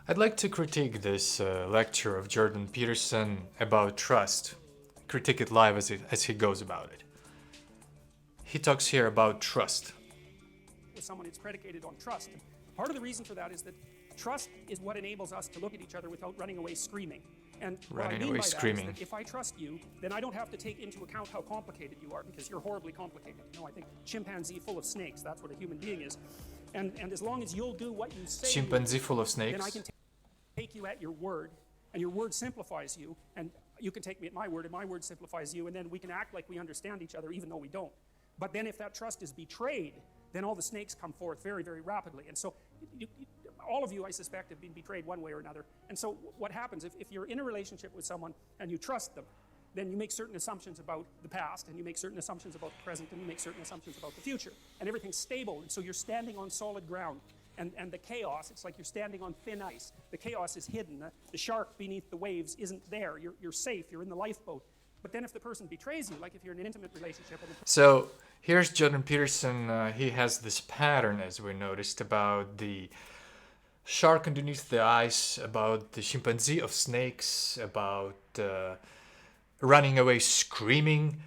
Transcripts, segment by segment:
I'd like to critique this lecture of Jordan Peterson about trust, critique it live as he goes about it. He talks here about trust. With someone, it's predicated on trust. And part of the reason for that is that trust is what enables us to look at each other without running away screaming. And what I mean by that is that if I trust you, then I don't have to take into account how complicated you are, because you're horribly complicated. You know, I think chimpanzee full of snakes, that's what a human being is. And as long as you'll do what you say, Chimpanzee full of snakes. then I can take you at your word, and your word simplifies you, and you can take me at my word, and my word simplifies you, and then we can act like we understand each other even though we don't. But then if that trust is betrayed, then all the snakes come forth very, very rapidly. And so all of you, I suspect, have been betrayed one way or another. And so what happens, if you're in a relationship with someone and you trust them, then you make certain assumptions about the past, and you make certain assumptions about the present, and you make certain assumptions about the future. And everything's stable, and so you're standing on solid ground. And the chaos, it's like you're standing on thin ice. The chaos is hidden. The shark beneath the waves isn't there. You're safe. You're in the lifeboat. But then if the person betrays you, like if you're in an intimate relationship... So here's Jordan Peterson. He has this pattern, as we noticed, about the shark underneath the ice, about the chimpanzee of snakes, about running away screaming.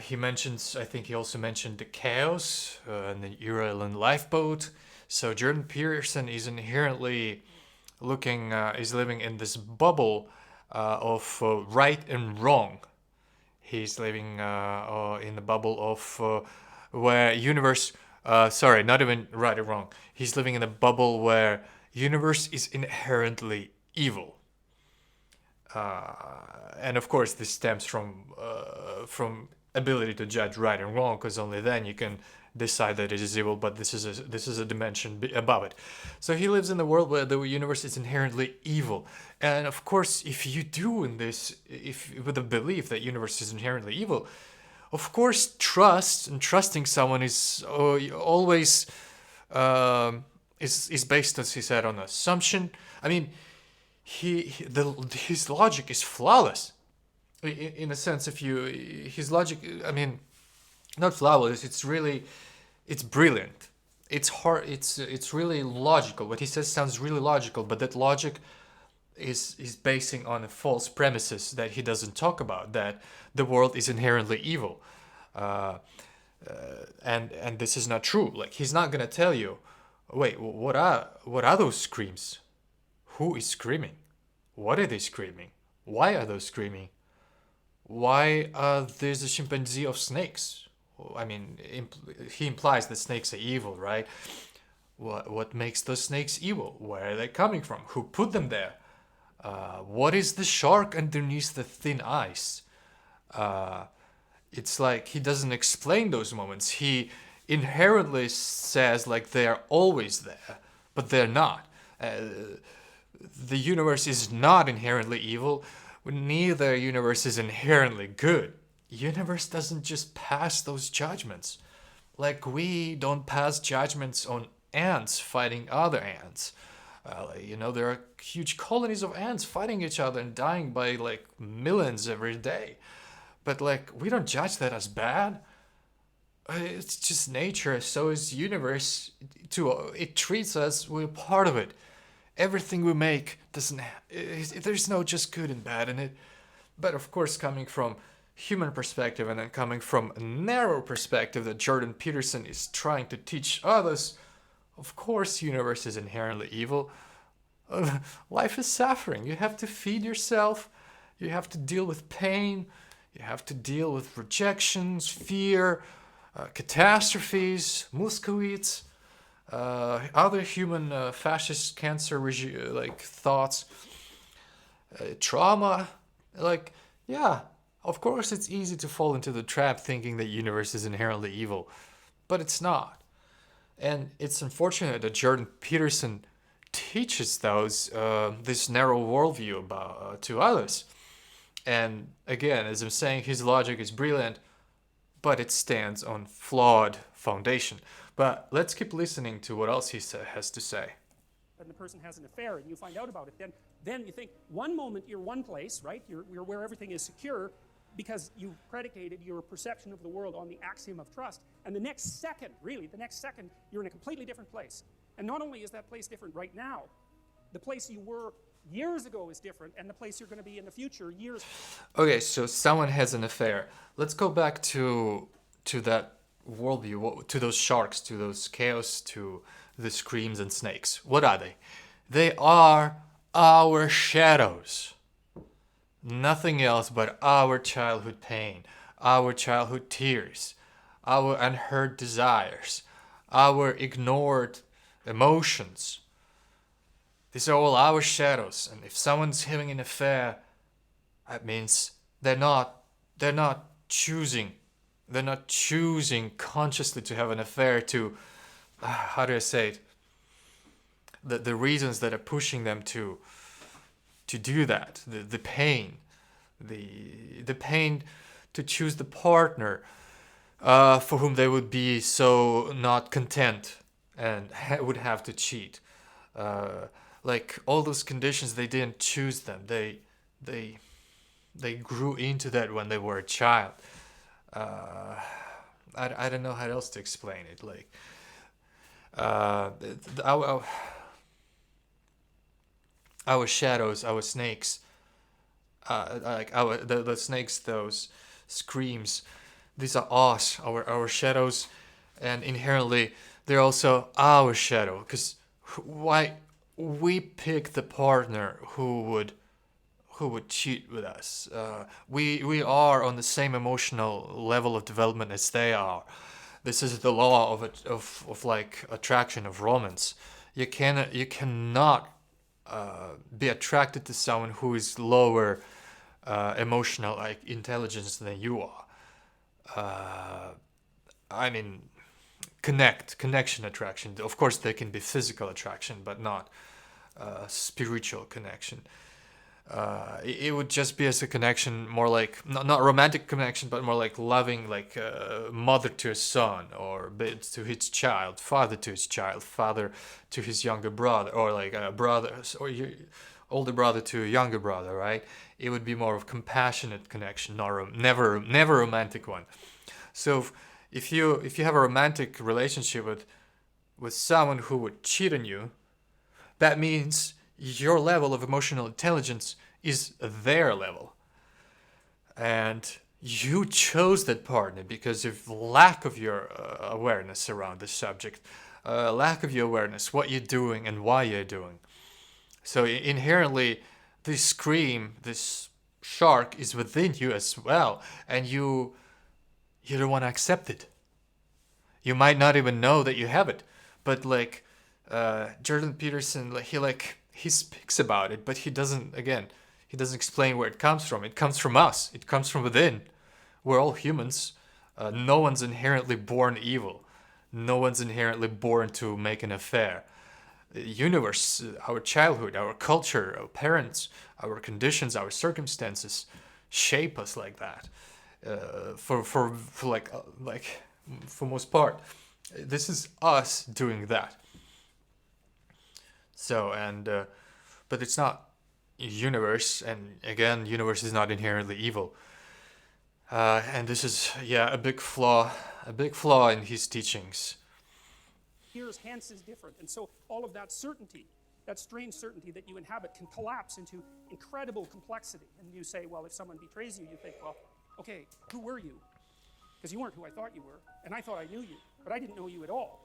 He mentions, I think he also mentioned the chaos and the Uralian lifeboat. So Jordan Peterson is inherently is living in this bubble of right and wrong. He's living in the bubble of where universe, sorry, not even right or wrong. He's living in a bubble where universe is inherently evil. And of course, this stems from ability to judge right and wrong, because only then you can decide that it is evil. But this is a dimension above it. So he lives in a world where the universe is inherently evil. And of course, if you do in this, if with the belief that universe is inherently evil, of course, trust and trusting someone is always is based, as he said, on assumption. I mean, his logic is flawless. In a sense, his logic, I mean, not flawless. It's brilliant. It's hard. It's really logical. What he says sounds really logical, but that logic is basing on a false premises that he doesn't talk about. That the world is inherently evil, and this is not true. Like, he's not gonna tell you, wait, what are those screams? Who is screaming? What are they screaming? Why are those screaming? Why there's a chimpanzee of snakes? I mean, he implies that snakes are evil, right? What makes those snakes evil? Where are they coming from? Who put them there? What is the shark underneath the thin ice? It's like he doesn't explain those moments. He inherently says like they're always there, but they're not. The universe is not inherently evil. Neither universe is inherently good. Universe doesn't just pass those judgments. Like we don't pass judgments on ants fighting other ants. There are huge colonies of ants fighting each other and dying by like millions every day. But like, we don't judge that as bad. It's just nature. So is universe. It treats us. We're part of it. Everything we make there's no just good and bad in it. But of course, coming from human perspective, and then coming from a narrow perspective that Jordan Peterson is trying to teach others, of course universe is inherently evil. Life is suffering. You have to feed yourself. You have to deal with pain. You have to deal with rejections, fear, catastrophes, Muscovites, other human fascist cancer thoughts, trauma. Like, yeah, of course it's easy to fall into the trap thinking that universe is inherently evil, but it's not. And it's unfortunate that Jordan Peterson teaches this narrow worldview about to others. And again, as I'm saying, his logic is brilliant, but it stands on flawed foundation. But let's keep listening to what else he has to say. And the person has an affair, and you find out about it, then you think one moment you're one place, right? You're where everything is secure, because you predicated your perception of the world on the axiom of trust. And the next second, you're in a completely different place. And not only is that place different right now, The place you were years ago is different, and the place you're going to be in the future years. Okay, so someone has an affair. Let's go back to that worldview, to those sharks, to those chaos, to the screams and snakes. What are they? They are our shadows. Nothing else but our childhood pain, our childhood tears, our unheard desires, our ignored emotions. These are all our shadows, and if someone's having an affair, that means they're not choosing consciously to have an affair, to how do I say it, the reasons that are pushing them to do that, the pain, the pain to choose the partner for whom they would be so not content and would have to cheat. Like all those conditions, they didn't choose them. They grew into that when they were a child. I don't know how else to explain it. Like our shadows, our snakes, like the snakes, those screams. These are us, our shadows, and inherently they're also our shadow. Because why we pick the partner who would cheat with us. We are on the same emotional level of development as they are. This is the law of like attraction, of romance. You cannot be attracted to someone who is lower emotional like intelligence than you are. I mean, connection attraction. Of course, there can be physical attraction, but not spiritual connection. It would just be as a connection, more like not romantic connection, but more like loving, like mother to a son, or to his child, father to his child, father to his younger brother, or like a brother or older brother to a younger brother, right? It would be more of compassionate connection, never romantic one. So if you have a romantic relationship with someone who would cheat on you, that means your level of emotional intelligence is their level. And you chose that partner because of lack of your awareness around the subject, lack of your awareness, what you're doing and why you're doing. So inherently, this scream, this shark is within you as well, and you don't want to accept it. You might not even know that you have it, but like Jordan Peterson, he speaks about it, but he doesn't explain where it comes from. It comes from us. It comes from within. We're all humans. No one's inherently born evil. No one's inherently born to make an affair. The universe, our childhood, our culture, our parents, our conditions, our circumstances shape us like that. For most part, this is us doing that. So but it's not universe, and again, universe is not inherently evil. And this is a big flaw in his teachings. Years hence is different, and so all of that certainty, that strange certainty that you inhabit, can collapse into incredible complexity. And you say, well, if someone betrays you, you think, well, okay, who were you? Because you weren't who I thought you were, and I thought I knew you, but I didn't know you at all.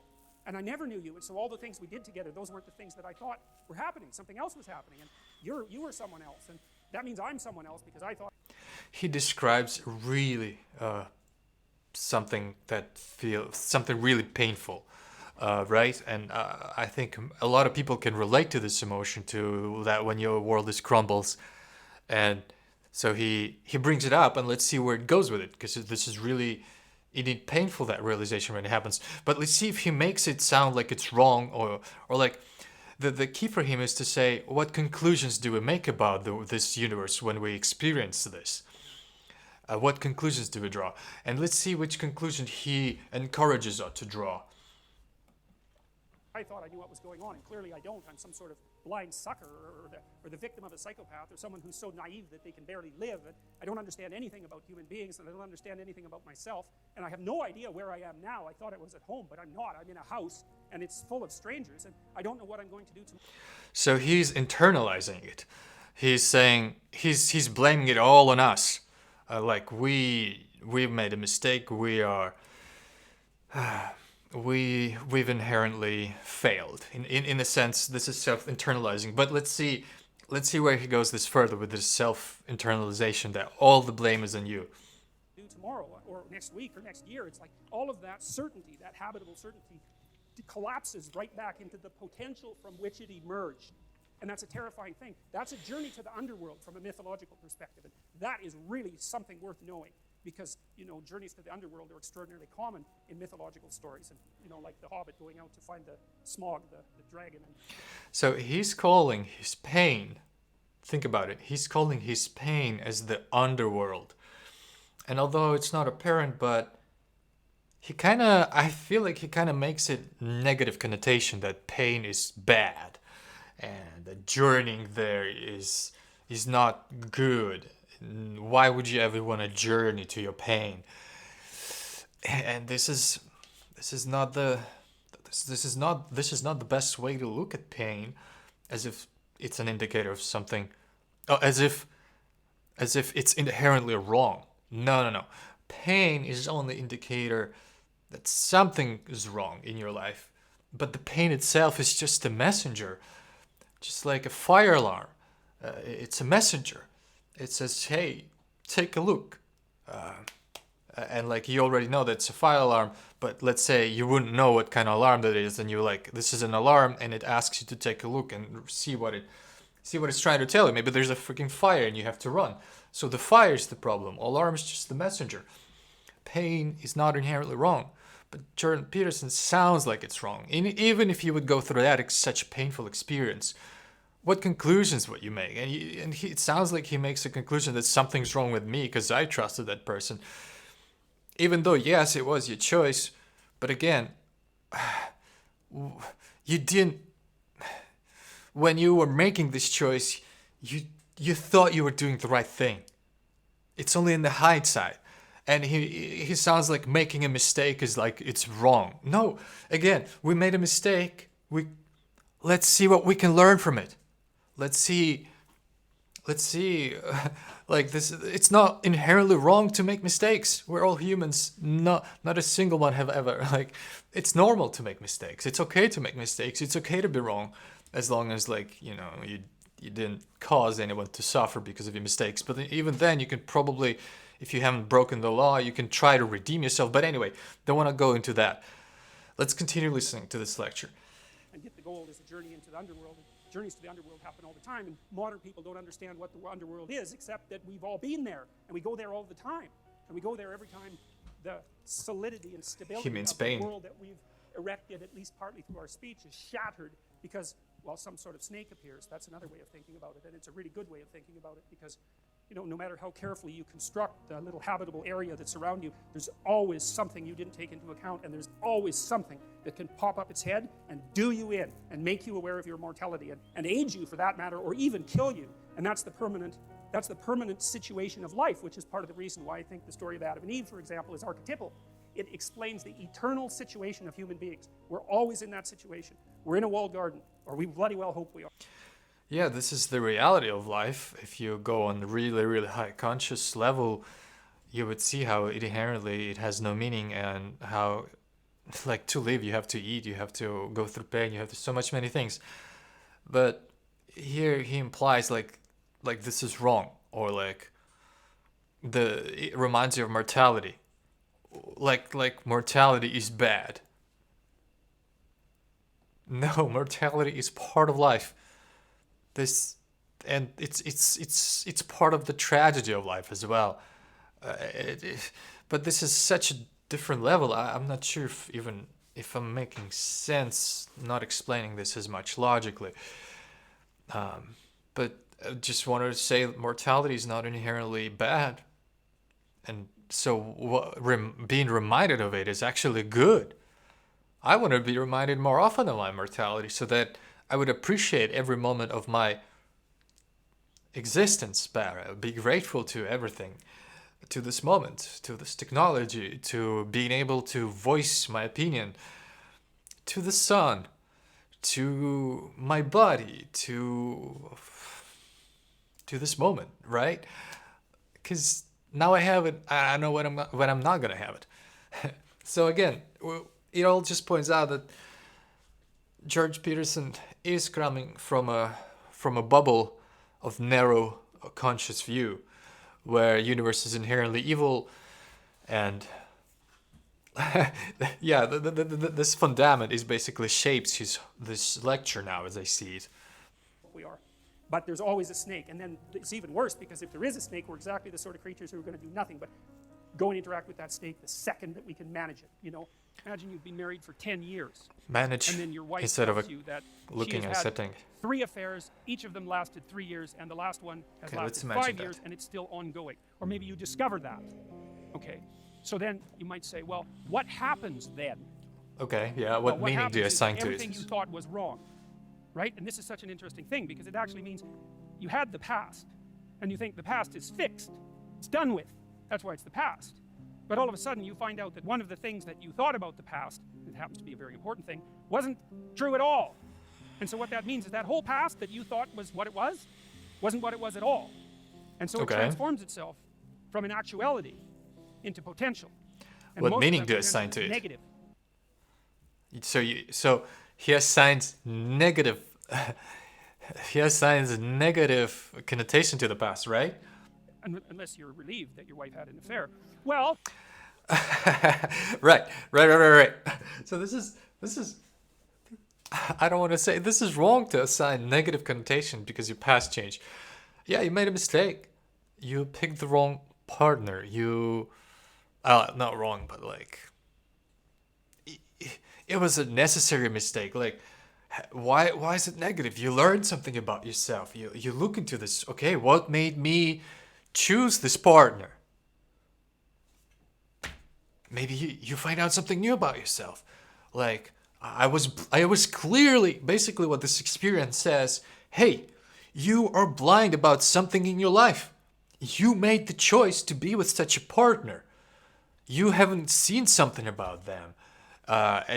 And I never knew you, and so all the things we did together, those weren't the things that I thought were happening. Something else was happening, and you were someone else, and that means I'm someone else because I thought. He describes really something really painful, right? And I think a lot of people can relate to this emotion, to that when your world is crumbles, and so he brings it up, and let's see where it goes with it, because this is really. Indeed painful, that realization when it happens. But let's see if he makes it sound like it's wrong, or like the key for him is to say, what conclusions do we make about this universe when we experience this? What conclusions do we draw? And let's see which conclusion he encourages us to draw. I thought I knew what was going on, and clearly I don't. I'm some sort of blind sucker, or the victim of a psychopath, or someone who's so naive that they can barely live. And I don't understand anything about human beings, and I don't understand anything about myself, and I have no idea where I am now. I thought I was at home, but I'm not. I'm in a house, and it's full of strangers, and I don't know what I'm going to do tomorrow. So he's internalizing it. He's saying he's blaming it all on us. Like we've made a mistake. We've inherently failed. In a sense, this is self-internalizing. But let's see where he goes this further with this self-internalization that all the blame is on you. Do tomorrow or next week or next year. It's like all of that certainty, that habitable certainty, collapses right back into the potential from which it emerged. And that's a terrifying thing. That's a journey to the underworld from a mythological perspective. And that is really something worth knowing, because, journeys to the underworld are extraordinarily common in mythological stories. And, like the Hobbit going out to find the Smaug, the dragon. So he's calling his pain, think about it, he's calling his pain as the underworld. And although it's not apparent, but I feel like he kind of makes it negative connotation that pain is bad and that journeying there is not good. Why would you ever want to journey to your pain? And this is not the best way to look at pain, as if it's an indicator of something, as if it's inherently wrong. No. Pain is only indicator that something is wrong in your life, but the pain itself is just a messenger, just like a fire alarm. It's a messenger. It says, hey, take a look. And like you already know that's a fire alarm, but let's say you wouldn't know what kind of alarm that is, and you're like, this is an alarm, and it asks you to take a look and see what it's trying to tell you. Maybe there's a freaking fire and you have to run. So the fire is the problem. Alarm is just the messenger. Pain is not inherently wrong, but Jordan Peterson sounds like it's wrong. Even if you would go through that such painful experience, what conclusions would you make? It sounds like he makes a conclusion that something's wrong with me because I trusted that person. Even though, yes, it was your choice, but again, you didn't. When you were making this choice, you thought you were doing the right thing. It's only in the hindsight. And he sounds like making a mistake is like it's wrong. No, again, we made a mistake. Let's see what we can learn from it. Let's see. Like this, it's not inherently wrong to make mistakes. We're all humans. Not a single one have ever. Like, it's normal to make mistakes. It's okay to make mistakes. It's okay to be wrong, as long as you didn't cause anyone to suffer because of your mistakes. But even then, you can probably, if you haven't broken the law, you can try to redeem yourself. But anyway, don't want to go into that. Let's continue listening to this lecture. And get the goal is a journey into the underworld. Journeys to the underworld happen all the time, and modern people don't understand what the underworld is, except that we've all been there, and we go there all the time. And we go there every time the solidity and stability of the world that we've erected, at least partly through our speech, is shattered because, some sort of snake appears. That's another way of thinking about it, and it's a really good way of thinking about it, because no matter how carefully you construct the little habitable area that's around you, there's always something you didn't take into account, and there's always something that can pop up its head and do you in and make you aware of your mortality and age you, for that matter, or even kill you. And that's the permanent situation of life, which is part of the reason why I think the story of Adam and Eve, for example, is archetypal. It explains the eternal situation of human beings. We're always in that situation. We're in a walled garden, or we bloody well hope we are. Yeah, this is the reality of life. If you go on a really, really high conscious level, you would see how inherently it has no meaning, and how, like, to live, you have to eat, you have to go through pain, you have to so many things. But here he implies like this is wrong, or like it reminds you of mortality. Like mortality is bad. No, mortality is part of life. It's part of the tragedy of life as well. But this is such a different level. I'm not sure if I'm making sense, not explaining this as much logically. But I just wanted to say mortality is not inherently bad. And so being reminded of it is actually good. I want to be reminded more often of my mortality, so that I would appreciate every moment of my existence better. Be grateful to everything, to this moment, to this technology, to being able to voice my opinion, to the sun, to my body, to this moment, right? Because now I have it. I know when I'm not gonna have it. So again, it all just points out that Jordan Peterson is coming from a bubble of narrow conscious view, where universe is inherently evil, and yeah, this fundament is basically shapes this lecture now as I see it. We are. But there's always a snake, and then it's even worse, because if there is a snake, we're exactly the sort of creatures who are going to do nothing but go and interact with that snake the second that we can manage it, you know. Imagine you've been married for 10 years. Manage and then your wife instead of tells you that looking she and has had accepting. 3 affairs, each of them lasted 3 years, and the last one has lasted 5 years, and it's still ongoing. Or maybe you discover that. Okay, so then you might say, well, what happens then? Okay, yeah, what meaning do you assign to it? Everything you thought was wrong, right? And this is such an interesting thing, because it actually means you had the past, and you think the past is fixed, it's done with. That's why it's the past. But all of a sudden you find out that one of the things that you thought about the past, it happens to be a very important thing, wasn't true at all. And so what that means is that whole past that you thought was what it was, wasn't what it was at all. And so it transforms itself from an actuality into potential. And what meaning do you assign to it? Negative. So he assigns negative negative connotation to the past, right? Unless you're relieved that your wife had an affair. Well, right. So this is I don't want to say this is wrong to assign negative connotation because your past changed. Yeah, you made a mistake. You picked the wrong partner. Not wrong, but like it was a necessary mistake. Like why is it negative? You learned something about yourself. You look into this. Okay, what made me choose this partner? Maybe you find out something new about yourself. Like I was clearly, basically what this experience says, hey, you are blind about something in your life. You made the choice to be with such a partner. You haven't seen something about them.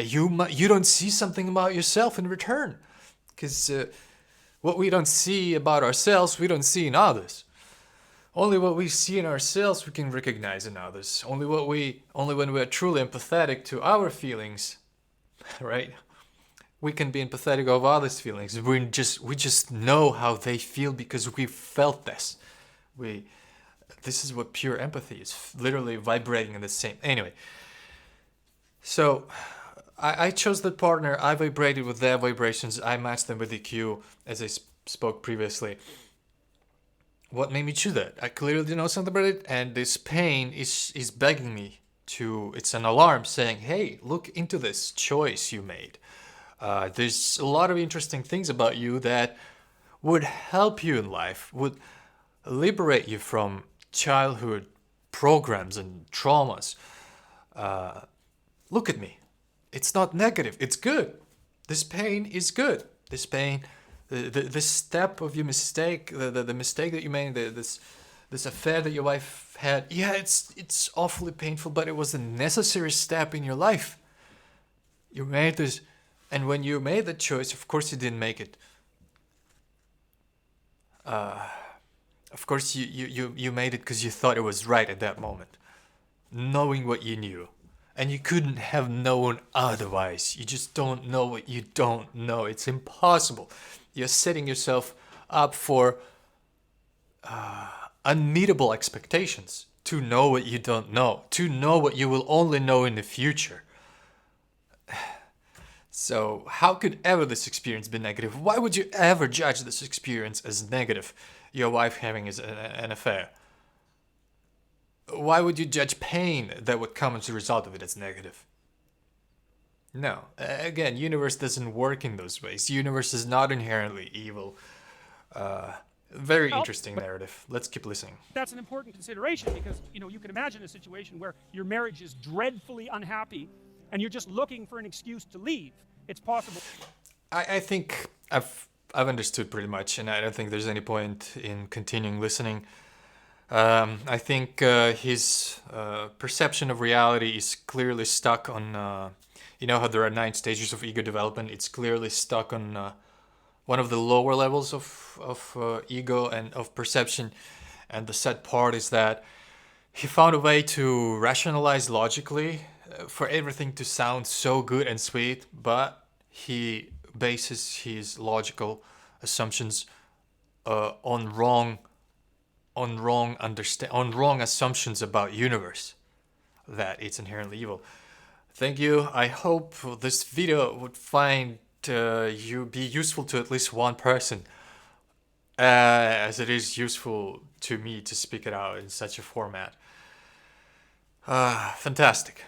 You don't see something about yourself in return. Because what we don't see about ourselves, we don't see in others. Only what we see in ourselves we can recognize in others. Only when we are truly empathetic to our feelings, right? We can be empathetic of others' feelings. We just know how they feel because we felt this. This is what pure empathy is, literally vibrating in the same. Anyway, so I chose that partner. I vibrated with their vibrations. I matched them with EQ, as I spoke previously. What made me choose that? I clearly know something about it, and this pain is begging me to. It's an alarm saying, "Hey, look into this choice you made. There's a lot of interesting things about you that would help you in life, would liberate you from childhood programs and traumas. Look at me. It's not negative. It's good. This pain is good. This pain." The step of your mistake, the mistake that you made, this affair that your wife had, yeah, it's awfully painful, but it was a necessary step in your life. You made this, and when you made the choice, of course you didn't make it. Of course you made it because you thought it was right at that moment, knowing what you knew. And you couldn't have known otherwise. You just don't know what you don't know. It's impossible. You're setting yourself up for unmeetable expectations to know what you don't know, to know what you will only know in the future. So how could ever this experience be negative? Why would you ever judge this experience as negative, your wife having an affair? Why would you judge pain that would come as a result of it as negative? No. Again, universe doesn't work in those ways. Universe is not inherently evil. Very interesting narrative. Let's keep listening. That's an important consideration because, you can imagine a situation where your marriage is dreadfully unhappy and you're just looking for an excuse to leave. It's possible. I think I've understood pretty much, and I don't think there's any point in continuing listening. I think his perception of reality is clearly stuck on, you know how there are 9 stages of ego development? It's clearly stuck on one of the lower levels of ego and of perception. And the sad part is that he found a way to rationalize logically for everything to sound so good and sweet, but he bases his logical assumptions on wrong assumptions about universe, that it's inherently evil. Thank you. I hope this video would find you be useful to at least one person, as it is useful to me to speak it out in such a format. Fantastic.